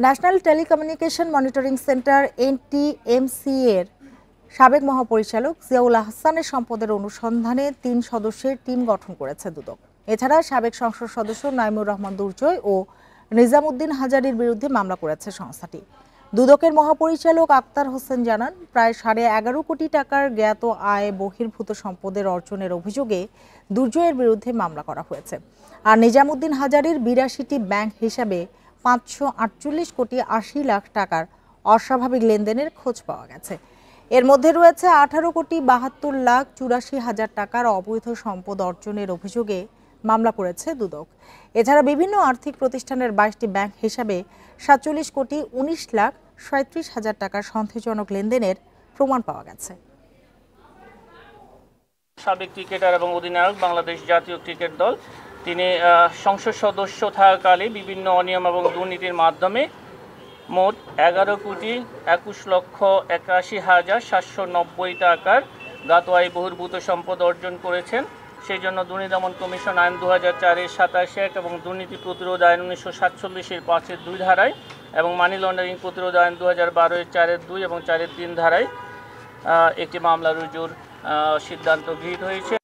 National telecommunication monitoring centre NTMC এর সাবেক মহাপরিচালক জিয়াউল আহসানের সম্পদের অনুসন্ধানে ৩ সদস্যের টিম গঠন করেছে দুদক। এছাড়া সাবেক সংসদ সদস্য নাইমুর রহমান দুর্জয় ও নিজামুদ্দিন হাজারীর বিরুদ্ধে মামলা করেছে সংস্থাটি। দুদকের মহাপরিচালক আক্তার হোসেন জানান, প্রায় 11.5 কোটি টাকার জ্ঞাত আয় বহির্ভূত সম্পদের অর্জনের অভিযোগে দুর্জয়ের বিরুদ্ধে মামলা করা হয়েছে। আর নিজামুদ্দিন হাজারীর ৮২টি ব্যাংক হিসাবে ৫৪৮ কোটি ৮০ লাখ টাকার অস্বাভাবিক লেনদেনের খোঁজ পাওয়া গেছে। এর মধ্যে রয়েছে ১৮ কোটি ৭২ লাখ ৮৪ হাজার টাকার অবৈধ সম্পদ অর্জনের অভিযোগে মামলা করেছে দুদক। এছাড়া বিভিন্ন আর্থিক প্রতিষ্ঠানের ২২টি ব্যাংক হিসাবে ৪৭ কোটি ১৯ লাখ ৩৭ হাজার টাকার সন্দেহজনক লেনদেনের প্রমাণ পাওয়া গেছে। সাবেক ক্রিকেটার এবং অধিনায়ক বাংলাদেশ জাতীয় ক্রিকেট দল, তিনি সংসদ সদস্য থাকাকালে বিভিন্ন অনিয়ম এবং দুর্নীতির মাধ্যমে মোট ১১ কোটি ২১ লক্ষ ৮১ হাজার ৭৯০ টাকার জ্ঞাত আয় বহির্ভূত সম্পদ অর্জন করেছেন। সেই জন্য দুর্নীতি দমন কমিশন আইন ২০০৪-এর ২৭-১ এবং দুর্নীতি প্রতিরোধ আইন ১৯৪৭-এর ৫-২ ধারায় এবং মানি লন্ডারিং প্রতিরোধ আইন ২০১২-এর ৪-২ এবং ৪-৩ ধারায় একটি মামলা রুজুর সিদ্ধান্ত গৃহীত হয়েছে।